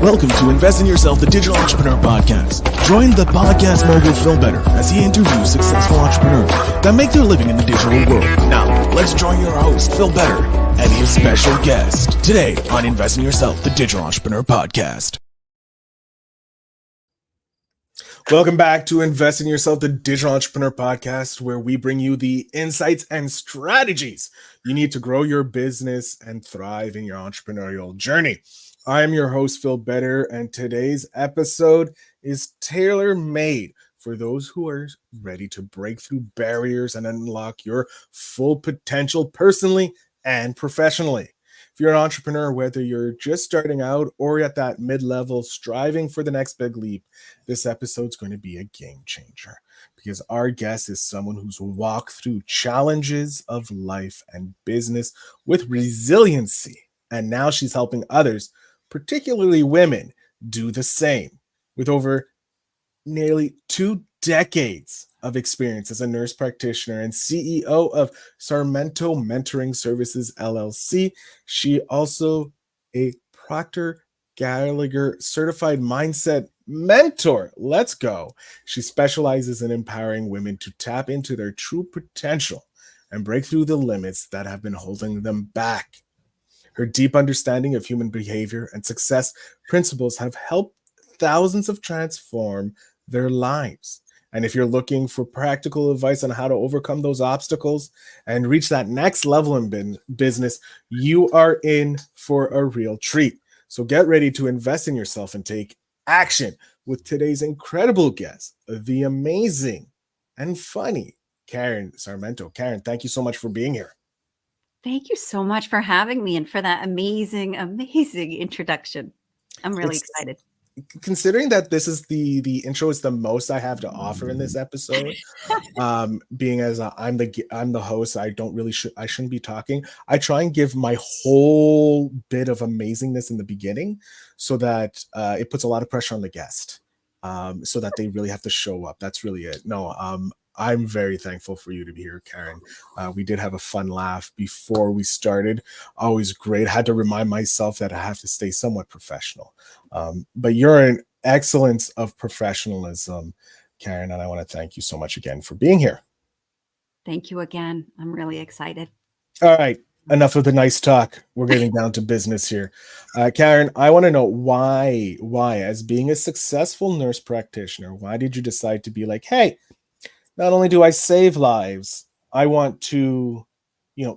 Welcome to Invest in Yourself, the Digital Entrepreneur Podcast. Join the podcast mogul Phil Better as he interviews successful entrepreneurs that make their living in the digital world. Now, let's join your host, Phil Better, and his special guest today on Invest in Yourself, the Digital Entrepreneur Podcast. Welcome back to Invest in Yourself, the Digital Entrepreneur Podcast, where we bring you the insights and strategies you need to grow your business and thrive in your entrepreneurial journey. I am your host, Phil Better, and today's episode is tailor-made for those who are ready to break through barriers and unlock your full potential personally and professionally. If you're an entrepreneur, whether you're just starting out or at that mid-level striving for the next big leap, this episode's going to be a game changer because our guest is someone who's walked through challenges of life and business with resiliency, and now she's helping others, particularly women, do the same. With over nearly 2 decades of experience as a nurse practitioner and CEO of Sarmento Mentoring Services, LLC, she also a Proctor Gallagher certified mindset mentor. Let's go. She specializes in empowering women to tap into their true potential and break through the limits that have been holding them back. Her deep understanding of human behavior and success principles have helped thousands of transform their lives. And if you're looking for practical advice on how to overcome those obstacles and reach that next level in business, you are in for a real treat. So get ready to invest in yourself and take action with today's incredible guest, the amazing and funny Karen Sarmento. Karen, thank you so much for being here. Thank you so much for having me and for that amazing introduction. I'm really excited. Considering that this is the intro is the most I have to offer in this episode, being as I'm the host, I shouldn't be talking. I try and give my whole bit of amazingness in the beginning, so that it puts a lot of pressure on the guest, so that they really have to show up. That's really it. No, I'm very thankful for you to be here, Karen. We did have a fun laugh before we started. Always great. Had to remind myself that I have to stay somewhat professional. But you're an excellence of professionalism, Karen, and I want to thank you so much again for being here. Thank you again. I'm really excited. All right. Enough of the nice talk. We're getting down to business here. Karen, I want to know why, as being a successful nurse practitioner, why did you decide to be like, hey, not only do I save lives, I want to,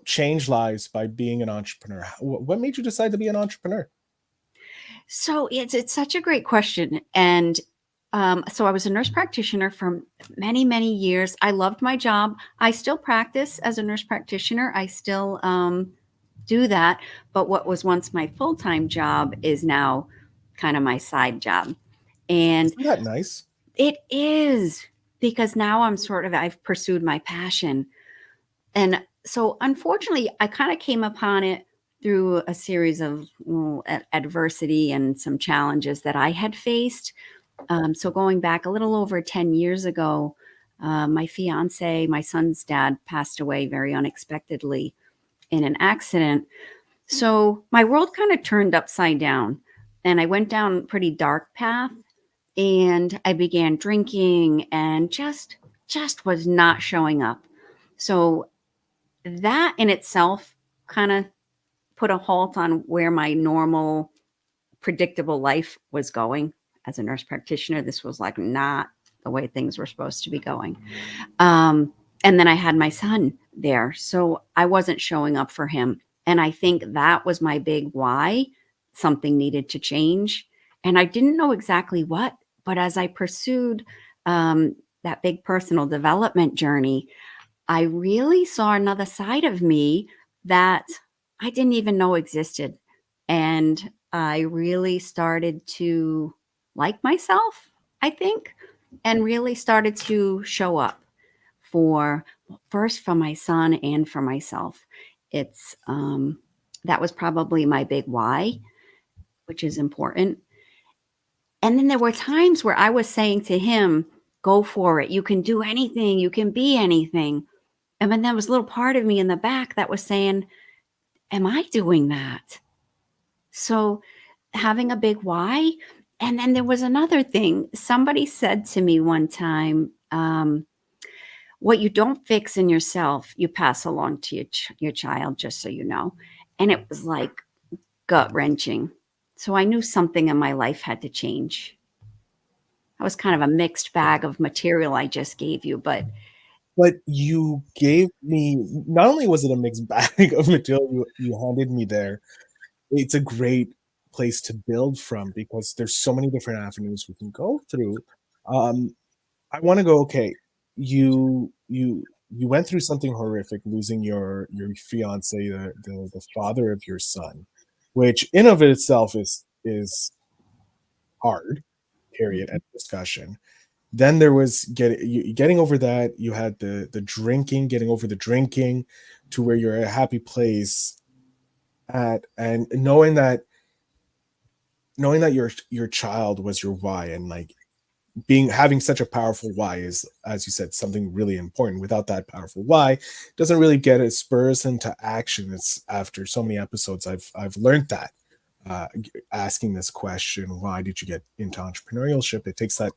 change lives by being an entrepreneur. What made you decide to be an entrepreneur? So it's such a great question. And so I was a nurse practitioner for many, many years. I loved my job. I still practice as a nurse practitioner. I still do that. But what was once my full-time job is now kind of my side job. And isn't that nice? It is. Because now I've pursued my passion. And so unfortunately, I kind of came upon it through a series of adversity and some challenges that I had faced. So going back a little over 10 years ago, my fiance, my son's dad, passed away very unexpectedly in an accident. So my world kind of turned upside down and I went down a pretty dark path. And I began drinking and just was not showing up. So that in itself kind of put a halt on where my normal, predictable life was going. As a nurse practitioner, this was like not the way things were supposed to be going. And then I had my son there. So I wasn't showing up for him. And I think that was my big why. Something needed to change. And I didn't know exactly what. But as I pursued that big personal development journey, I really saw another side of me that I didn't even know existed. And I really started to like myself, I think, and really started to show up first for my son and for myself. It's that was probably my big why, which is important. And then there were times where I was saying to him, go for it. You can do anything. You can be anything. And then there was a little part of me in the back that was saying, am I doing that? So having a big why. And then there was another thing. Somebody said to me one time, what you don't fix in yourself, you pass along to your child, just so you know. And it was like gut wrenching. So I knew something in my life had to change. That was kind of a mixed bag of material I just gave you, but But you gave me, not only was it a mixed bag of material you handed me there, it's a great place to build from because there's so many different avenues we can go through. Um, I want to go, okay, you went through something horrific, losing your fiance, the father of your son, which in of itself is hard, period, at discussion. Then there was getting over that. You had the drinking, getting over the drinking to where you're at a happy place at, and knowing that your child was your why, and like being having such a powerful why is, as you said, something really important. Without that powerful why, it doesn't really get it spurs into action. It's after so many episodes I've learned that asking this question, why did you get into entrepreneurship, it takes that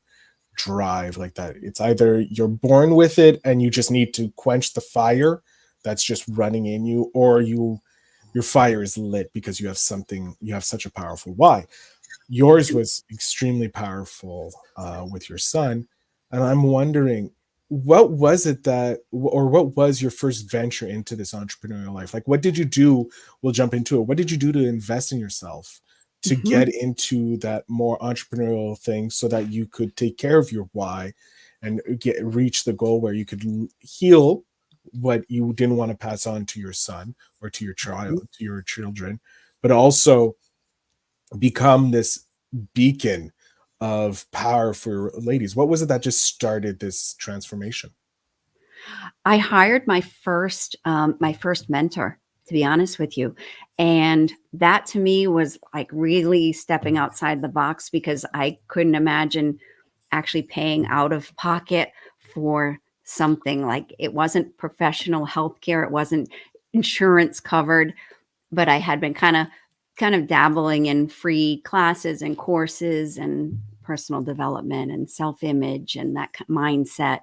drive, like that. It's either you're born with it and you just need to quench the fire that's just running in you, or your fire is lit because you have such a powerful why. Yours was extremely powerful with your son, and I'm wondering, what was it that, or what was your first venture into this entrepreneurial life? Like, what did you do? We'll jump into it. What did you do to invest in yourself to get mhm. into that more entrepreneurial thing so that you could take care of your why and reach the goal where you could heal what you didn't want to pass on to your son or to your child, to your children, but also become this beacon of power for ladies? What was it that just started this transformation? I hired my first mentor, to be honest with you, and that to me was like really stepping outside the box because I couldn't imagine actually paying out of pocket for something. Like, it wasn't professional healthcare, it wasn't insurance covered, but I had been kind of dabbling in free classes and courses and personal development and self-image and that mindset.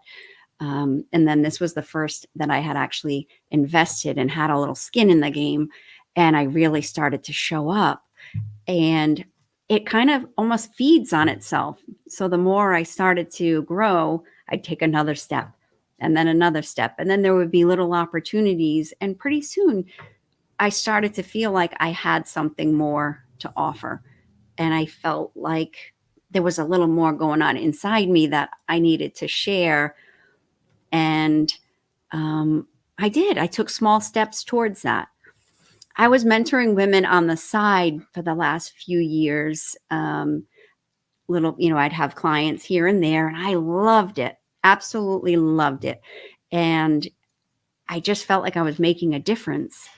And then this was the first that I had actually invested and had a little skin in the game. And I really started to show up. And it kind of almost feeds on itself. So the more I started to grow, I'd take another step and then another step. And then there would be little opportunities. And pretty soon I started to feel like I had something more to offer. And I felt like there was a little more going on inside me that I needed to share. And I did. I took small steps towards that. I was mentoring women on the side for the last few years. I'd have clients here and there, and I loved it. Absolutely loved it. And I just felt like I was making a difference.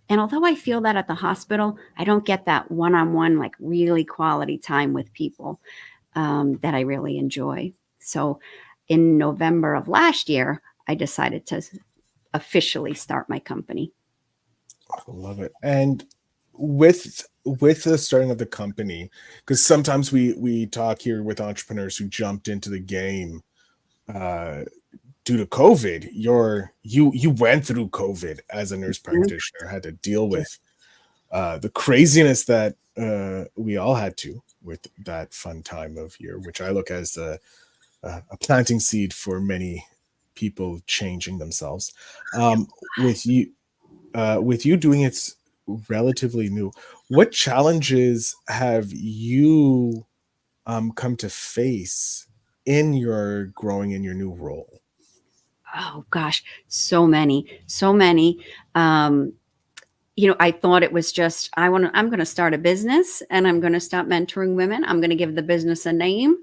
And although I feel that at the hospital, I don't get that one on one, like really quality time with people that I really enjoy. So in November of last year, I decided to officially start my company. I love it. And with the starting of the company, because sometimes we talk here with entrepreneurs who jumped into the game uh due to COVID. You went through COVID as a nurse Mhm. practitioner, had to deal Yeah. with the craziness that we all had to with that fun time of year, which I look as a planting seed for many people changing themselves. With you doing it relatively new, what challenges have you come to face in your growing in your new role? Oh gosh, so many, so many. Um, I thought it was just I'm going to start a business and I'm going to start mentoring women. I'm going to give the business a name,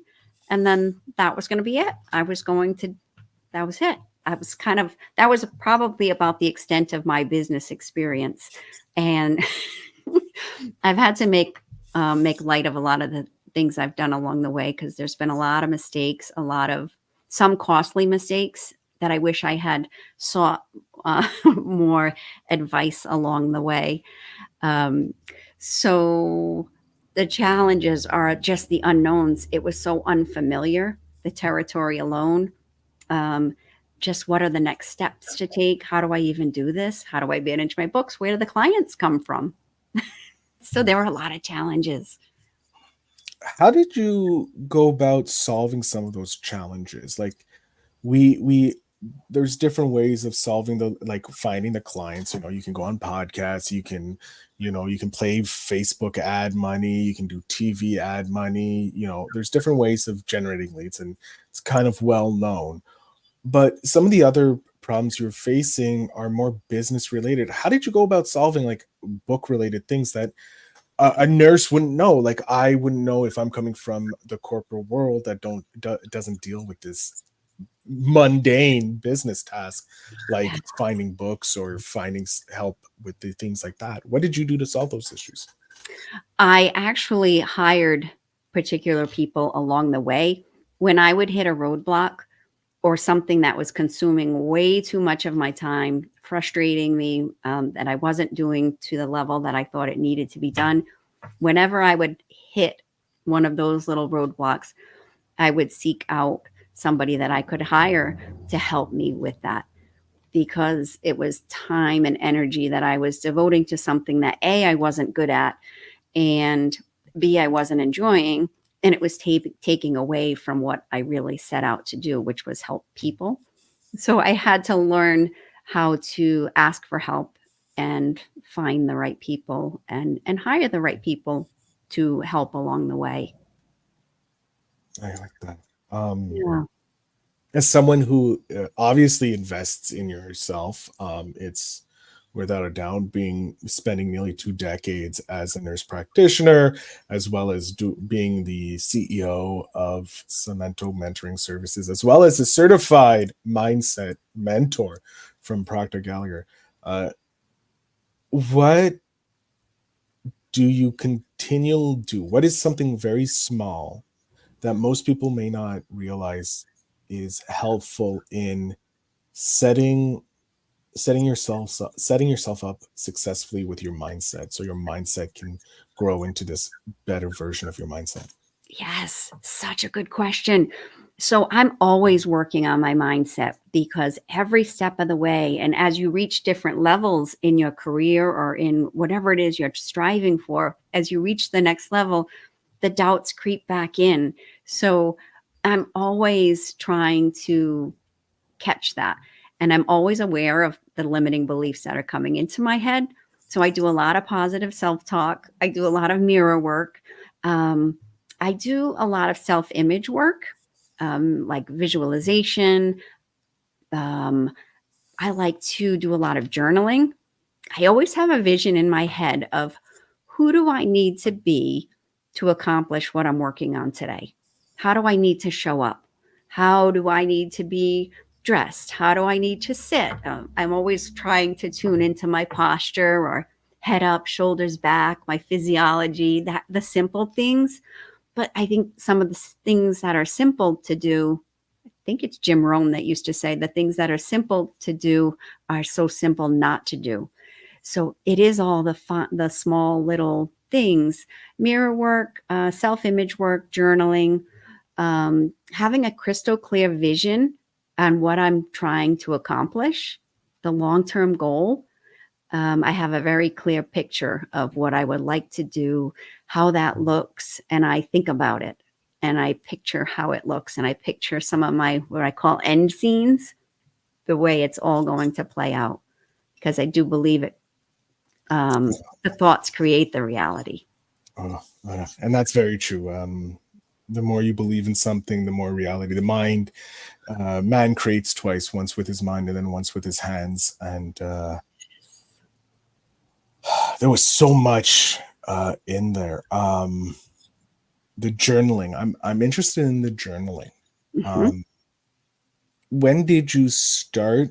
and then that was going to be it. That was it. That was probably about the extent of my business experience, and I've had to make light of a lot of the things I've done along the way because there's been a lot of mistakes, some costly mistakes that I wish I had sought more advice along the way. Um, so The challenges are just the unknowns. It was so unfamiliar, the territory alone. Um, just what are the next steps to take? How do I even do this? How do I manage my books? Where do the clients come from? So there were a lot of challenges. How did you go about solving some of those challenges? Like we there's different ways of solving the, like, finding the clients. You can go on podcasts, you can play Facebook ad money, you can do TV ad money. There's different ways of generating leads, and it's kind of well known. But some of the other problems you're facing are more business related. How did you go about solving, like, book related things that a nurse wouldn't know? Like, I wouldn't know if I'm coming from the corporate world that doesn't deal with this mundane business task, like Yeah. finding books or finding help with the things like that. What did you do to solve those issues? I actually hired particular people along the way. When I would hit a roadblock or something that was consuming way too much of my time, frustrating me, that I wasn't doing to the level that I thought it needed to be done, whenever I would hit one of those little roadblocks, I would seek out somebody that I could hire to help me with that, because it was time and energy that I was devoting to something that A, I wasn't good at, and B, I wasn't enjoying. And it was taking away from what I really set out to do, which was help people. So I had to learn how to ask for help and find the right people and hire the right people to help along the way. I like that. um Yeah. as someone who obviously invests in yourself, it's without a doubt being spending nearly 2 decades as a nurse practitioner, as well as being the CEO of Sarmento Mentoring Services, as well as a certified mindset mentor from Proctor Gallagher. Uh, what do you continually do? What is something very small that most people may not realize is helpful in setting setting yourself up successfully with your mindset, so your mindset can grow into this better version of your mindset? Yes, such a good question. So I'm always working on my mindset, because every step of the way, and as you reach different levels in your career or in whatever it is you're striving for, as you reach the next level, the doubts creep back in. So I'm always trying to catch that. And I'm always aware of the limiting beliefs that are coming into my head. So I do a lot of positive self talk, I do a lot of mirror work. Um, I do a lot of self image work, like visualization. Um, I like to do a lot of journaling. I always have a vision in my head of who do I need to be to accomplish what I'm working on today? How do I need to show up? How do I need to be dressed? How do I need to sit? I'm always trying to tune into my posture, or head up, shoulders back, my physiology, that the simple things. But I think some of the things that are simple to do, I think it's Jim Rohn that used to say, the things that are simple to do are so simple not to do. So it is all the small little things: mirror work, self image work, journaling, having a crystal clear vision on what I'm trying to accomplish, the long term goal. I have a very clear picture of what I would like to do, how that looks, and I think about it. And I picture how it looks, and I picture some of my, what I call end scenes, the way it's all going to play out, because I do believe it. The thoughts create the reality. And that's very true. The more you believe in something, the more reality. The mind, man creates twice, once with his mind and then once with his hands. And there was so much in there. The journaling. I'm interested in the journaling. Mhm. Um, when did you start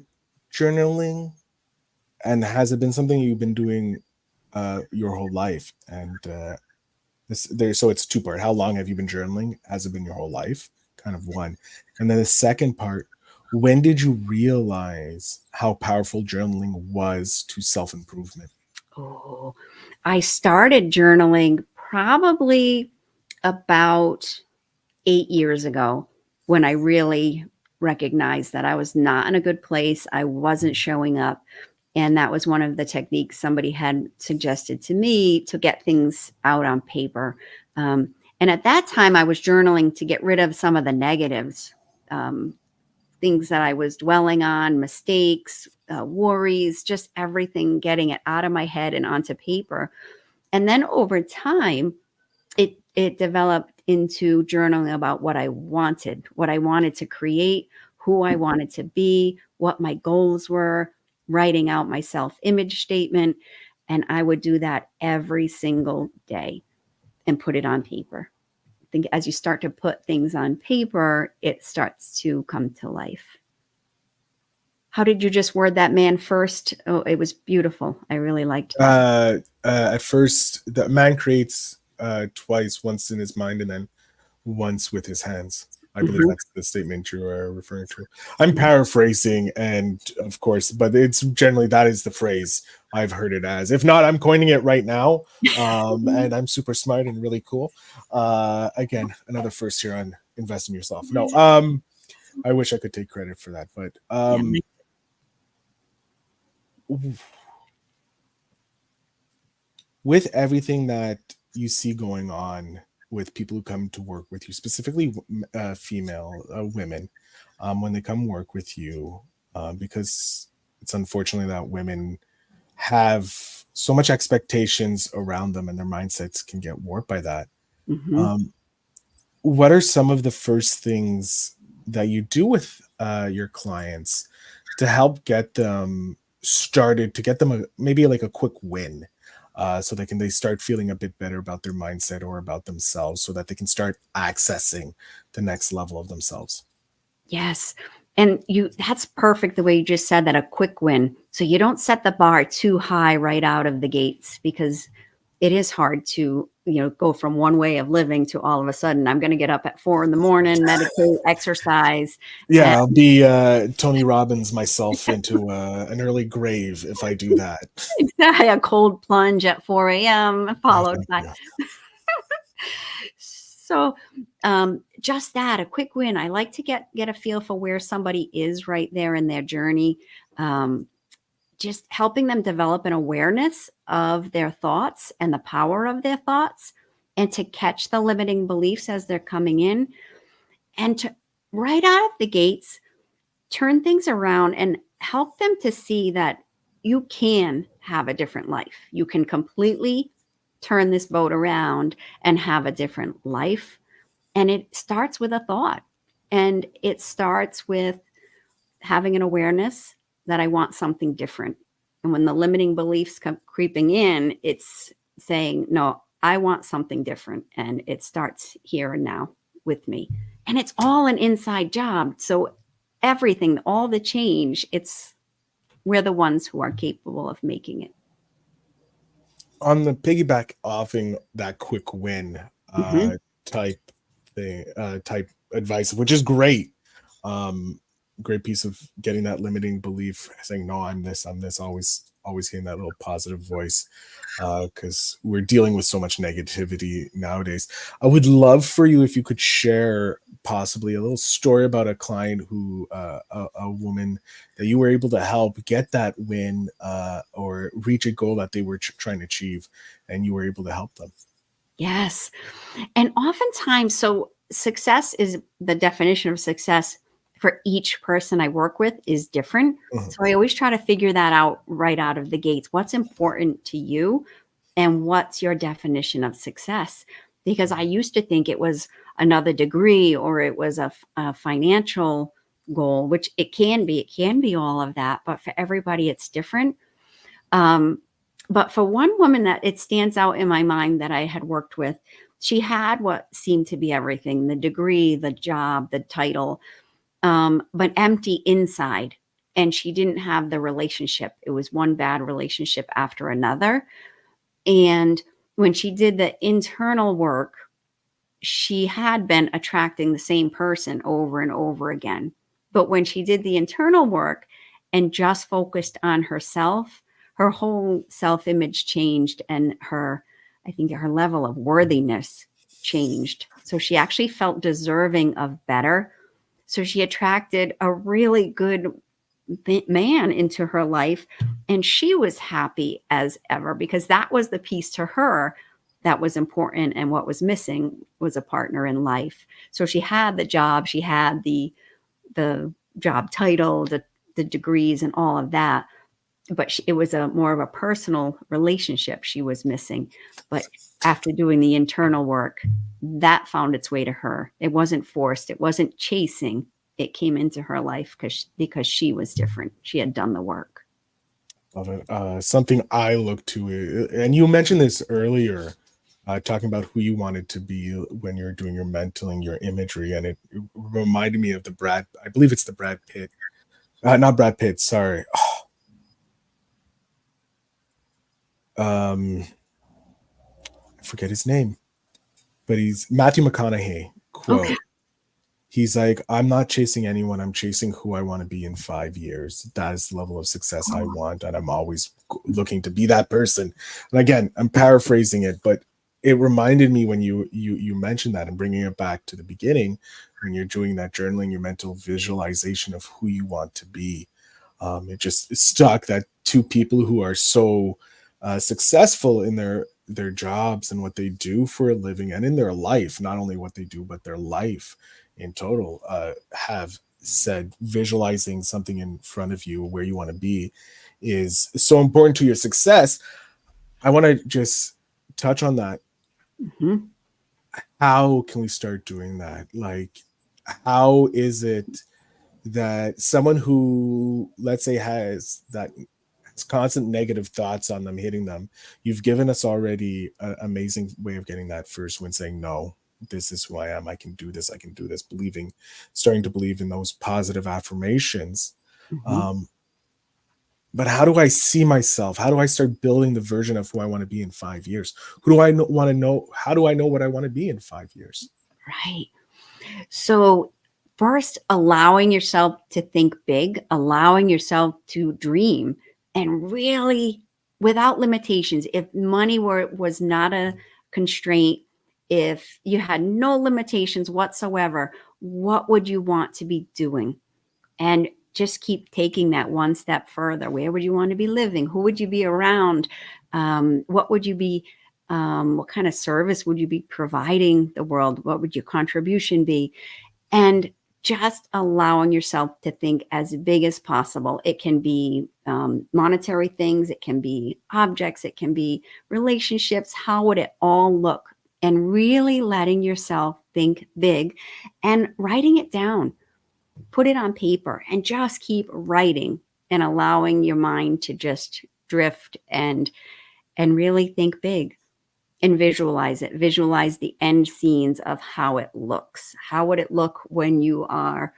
journaling, and has it been something you've been doing your whole life? And so it's two part. How long have you been journaling? Has it been your whole life? Kind of one. And then the second part, when did you realize how powerful journaling was to self improvement? Oh, I started journaling probably about 8 years ago when I really recognized that I was not in a good place. I wasn't showing up. And that was one of the techniques somebody had suggested to me to get things out on paper. And at that time, I was journaling to get rid of some of the negatives, things that I was dwelling on, mistakes, worries, just everything, getting it out of my head and onto paper. And then over time, it developed into journaling about what I wanted to create, who I wanted to be, what my goals were, writing out my self-image statement. And I would do that every single day and put it on paper. I think as you start to put things on paper, it starts to come to life. How did you just word that, man, first? Oh, it was beautiful. I really liked that. At first, the man creates twice, once in his mind and then once with his hands. I believe Mhm. that's the statement you are referring to. I'm paraphrasing, and of course, but it's generally that is the phrase I've heard it as. If not, I'm coining it right now, and I'm super smart and really cool. Again, another first here on Invest in Yourself. No, I wish I could take credit for that, but Yeah. with everything that you see going on with people who come to work with you, specifically female women, when they come work with you, because it's unfortunately that women have so much expectations around them and their mindsets can get warped by that. Mhm. Um, what are some of the first things that you do with your clients to help get them started, to get them maybe like a quick win, so they start feeling a bit better about their mindset or about themselves, so that they can start accessing the next level of themselves? Yes. And that's perfect the way you just said that, a quick win. So you don't set the bar too high right out of the gates, because it is hard to, go from one way of living to all of a sudden, I'm going to get up at 4 a.m, meditate, exercise. Yeah, And I'll be Tony Robbins myself into an early grave if I do that. a cold plunge at 4 a.m. Oh, followed thank by. you. So just that, a quick win. I like to get a feel for where somebody is right there in their journey. Um, just helping them develop an awareness of their thoughts and the power of their thoughts, and to catch the limiting beliefs as they're coming in, and to right out of the gates turn things around and help them to see that you can have a different life. You can completely turn this boat around and have a different life. And it starts with a thought, and it starts with having an awareness that I want something different. And when the limiting beliefs come creeping in, it's saying, no, I want something different. And it starts here and now with me. And it's all an inside job. So everything, all the change, we're the ones who are capable of making it. On the piggyback offing that quick win Mm-hmm. type thing, type advice, which is great. Um, Great piece of getting that limiting belief, saying no, I'm this, always hearing that little positive voice, because we're dealing with so much negativity nowadays. I would love for you if you could share possibly a little story about a client who, a woman that you were able to help get that win, or reach a goal that they were trying to achieve, and you were able to help them. Yes. And oftentimes, so success is the definition of success for each person I work with is different. Mhm. So I always try to figure that out right out of the gates. What's important to you and what's your definition of success? Because I used to think it was another degree, or it was a financial goal, which it can be. It can be all of that, but for everybody, it's different. Um, but for one woman that it stands out in my mind that I had worked with, she had what seemed to be everything: the degree, the job, the title, but empty inside. And she didn't have the relationship. It was one bad relationship after another. And when she did the internal work, she had been attracting the same person over and over again. But when she did the internal work and just focused on herself, her whole self image changed, and I think her level of worthiness changed. So she actually felt deserving of better. So she attracted a really good man into her life, and she was happy as ever because that was the piece to her that was important, and what was missing was a partner in life. So she had the job, she had the job title, the degrees and all of that, but it was a more of a personal relationship she was missing. But after doing the internal work, that found its way to her. It wasn't forced, it wasn't chasing. It came into her life because she was different. She had done the work. Love it. Something I look to, and you mentioned this earlier, talking about who you wanted to be when you're doing your mentoring, your imagery, and it reminded me of I believe it's the Brad Pitt, not Brad Pitt, sorry. I forget his name, but he's Matthew McConaughey quote. Okay. He's like, I'm not chasing anyone. I'm chasing who I want to be in 5 years. That is the level of success I want. And I'm always looking to be that person. And again, I'm paraphrasing it, but it reminded me when you mentioned that and bringing it back to the beginning, when you're doing that journaling, your mental visualization of who you want to be. It just stuck that two people who are so successful in their jobs and what they do for a living and in their life, not only what they do, but their life in total, have said visualizing something in front of you where you want to be is so important to your success. I want to just touch on that. Mm-hmm. How can we start doing that? Like, how is it that someone who, let's say, has constant negative thoughts on them hitting them, you've given us already an amazing way of getting that first win, saying, no, this is who I am, I can do this, starting to believe in those positive affirmations. Mm-hmm. But how do I see myself? How do I start building the version of who I want to be in 5 years? Who do I want to know? How do I know what I want to be in 5 years? Right. So first, allowing yourself to think big, allowing yourself to dream, and really without limitations. If money was not a constraint, if you had no limitations whatsoever, what would you want to be doing? And just keep taking that one step further. Where would you want to be living? Who would you be around? What would you be? What kind of service would you be providing the world? What would your contribution be? And just allowing yourself to think as big as possible. It can be monetary things, it can be objects, it can be relationships. How would it all look? And really letting yourself think big and writing it down. Put it on paper and just keep writing and allowing your mind to just drift and really think big. And visualize it. Visualize the end scenes of how it looks. How would it look when you are,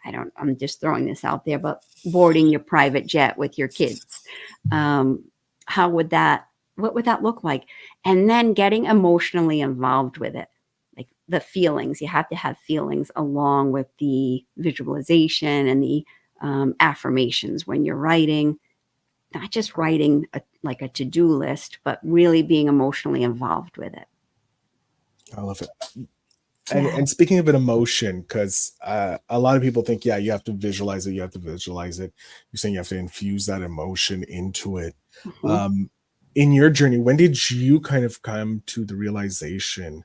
I'm just throwing this out there, but boarding your private jet with your kids? What would that look like? And then getting emotionally involved with it. Like the feelings, you have to have feelings along with the visualization and the affirmations when you're writing. Not just writing like a to-do list, but really being emotionally involved with it. I love it. And speaking of an emotion, because a lot of people think, yeah, you have to visualize it. You're saying you have to infuse that emotion into it. Mm-hmm. In your journey, when did you kind of come to the realization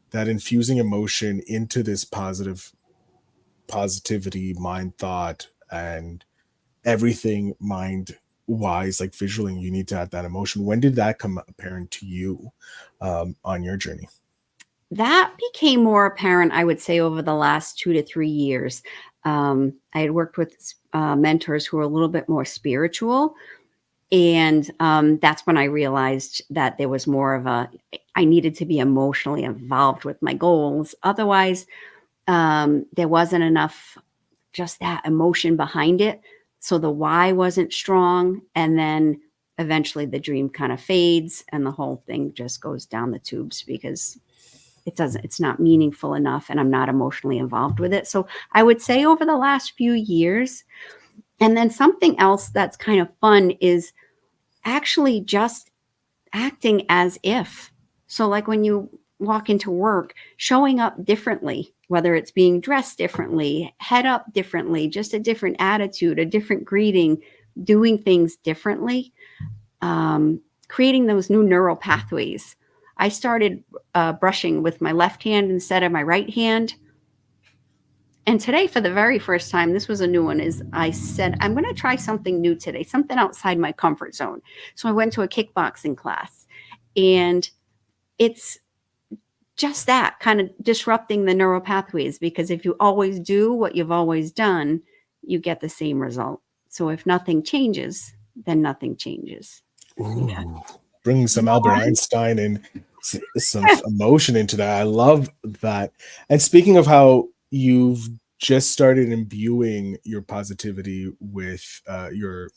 that infusing emotion into this positivity, mind, thought, and everything mind wise, like visually, you need to have that emotion? When did that come apparent to you on your journey? That became more apparent, I would say, over the last 2 to 3 years. I had worked with mentors who were a little bit more spiritual. And that's when I realized that there was more of I needed to be emotionally involved with my goals. Otherwise, there wasn't enough just that emotion behind it. So the why wasn't strong. And then eventually the dream kind of fades and the whole thing just goes down the tubes because it's not meaningful enough and I'm not emotionally involved with it. So I would say over the last few years. And then something else that's kind of fun is actually just acting as if. So, like when you walk into work, showing up differently, whether it's being dressed differently, head up differently, just a different attitude, a different greeting, doing things differently, creating those new neural pathways. I started brushing with my left hand instead of my right hand. And today, for the very first time, this was a new one, is I said, I'm going to try something new today, something outside my comfort zone. So I went to a kickboxing class, and it's just that kind of disrupting the neural pathways, because if you always do what you've always done, you get the same result. So if nothing changes, then nothing changes. Yeah. Ooh, bring some Albert Einstein and some emotion into that. I love that. And speaking of how you've just started imbuing your positivity with your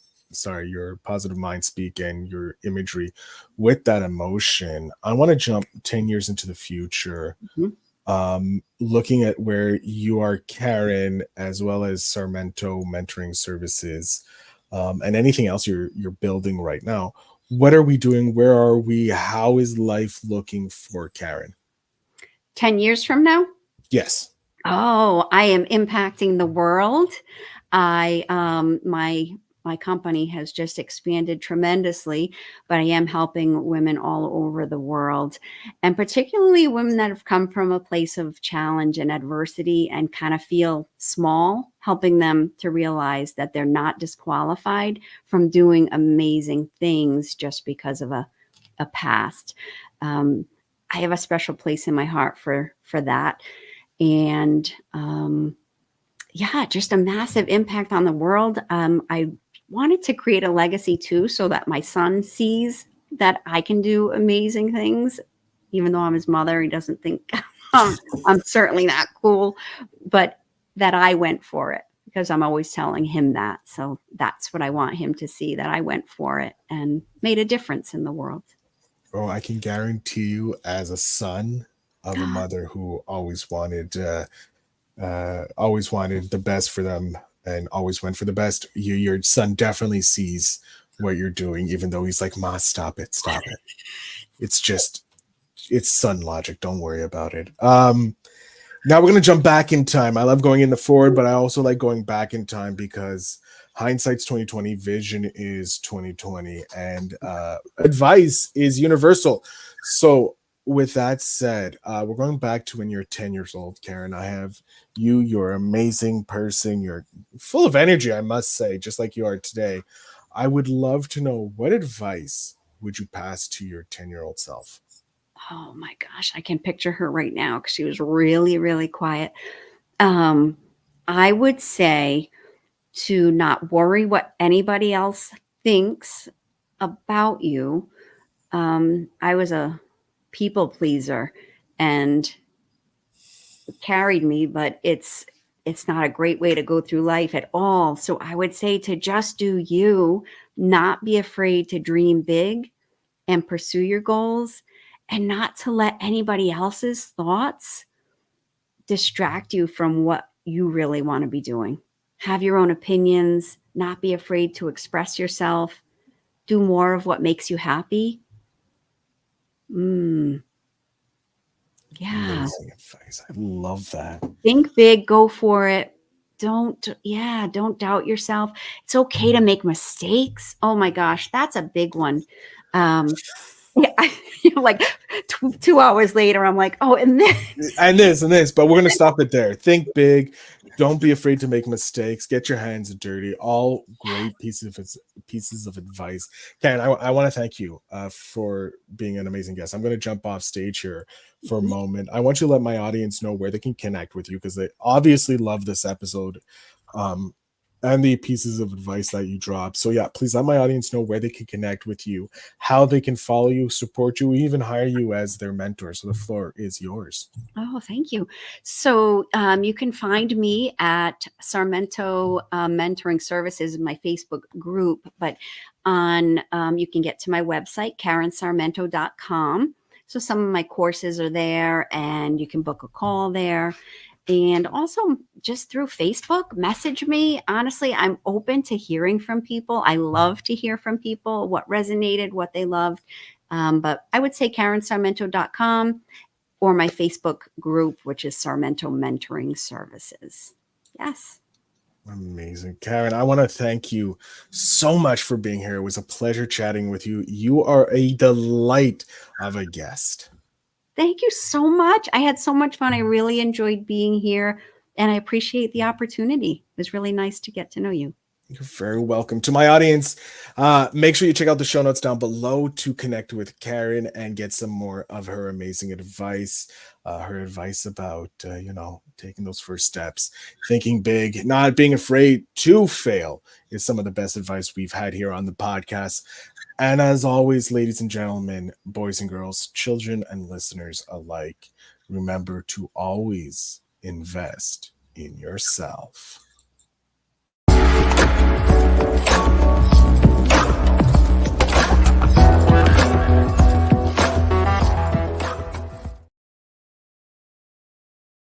positive mind speak and your imagery with that emotion, I want to jump 10 years into the future. Mhm. Looking at where you are, Karen, as well as Sarmento mentoring services, and anything else you're building right now. What are we doing? Where are we? How is life looking for Karen? 10 years from now, Yes. oh, I am impacting the world. I my company has just expanded tremendously, but I am helping women all over the world, and particularly women that have come from a place of challenge and adversity and kind of feel small, helping them to realize that they're not disqualified from doing amazing things just because of a past. Um, I have a special place in my heart for that, and yeah, just a massive impact on the world. I wanted to create a legacy too, so that my son sees that I can do amazing things. Even though I'm his mother, he doesn't think I'm certainly not cool, but that I went for it, because I'm always telling him that. So that's what I want him to see, that I went for it and made a difference in the world. Oh, I can guarantee you, as a son of a mother who always wanted the best for them and always went for the best, your son definitely sees what you're doing, even though he's like, "Ma, stop it, stop it." It's just it's son logic. Don't worry about it. Now we're gonna jump back in time. I love going in the forward, but I also like going back in time because hindsight's 2020, vision is 2020, and advice is universal. So with that said, we're going back to when you're 10 years old, Karen. I have you. You're an amazing person. You're full of energy, I must say, just like you are today. I would love to know, what advice would you pass to your 10-year-old self? Oh my gosh, I can picture her right now because she was really, really quiet. Um, I would say to not worry what anybody else thinks about you. I was a people pleaser, and it carried me, but it's not a great way to go through life at all. So I would say to just do you, not be afraid to dream big and pursue your goals, and not to let anybody else's thoughts distract you from what you really want to be doing. Have your own opinions, not be afraid to express yourself, do more of what makes you happy. Mm, yeah. Amazing advice. I love that. Think big, go for it. Don't doubt yourself. It's okay to make mistakes. Oh my gosh, that's a big one. Um, yeah, like 2 hours later, I'm like, oh, and this. And this, but we're gonna stop it there. Think big. Don't be afraid to make mistakes. Get your hands dirty. All great pieces of advice. Ken, I want to thank you for being an amazing guest. I'm going to jump off stage here for a moment. I want you to let my audience know where they can connect with you, because they obviously love this episode. Um, and the pieces of advice that you drop. So yeah, please let my audience know where they can connect with you, how they can follow you, support you, even hire you as their mentor. So the floor is yours. Oh, thank you. So you can find me at Sarmento Mentoring Services in my Facebook group, but on you can get to my website, karensarmento.com. So some of my courses are there, and you can book a call there. And also just through Facebook, message me. Honestly, I'm open to hearing from people. I love to hear from people, what resonated, what they loved. But I would say KarenSarmento.com or my Facebook group, which is Sarmento Mentoring Services. Yes. Amazing. Karen, I want to thank you so much for being here. It was a pleasure chatting with you. You are a delight of a guest. Thank you so much. I had so much fun. I really enjoyed being here, and I appreciate the opportunity. It was really nice to get to know you. You're very welcome. To my audience, make sure you check out the show notes down below to connect with Karen and get some more of her amazing advice. Her advice about, taking those first steps, thinking big, not being afraid to fail is some of the best advice we've had here on the podcast. And as always, ladies and gentlemen, boys and girls, children and listeners alike, remember to always invest in yourself.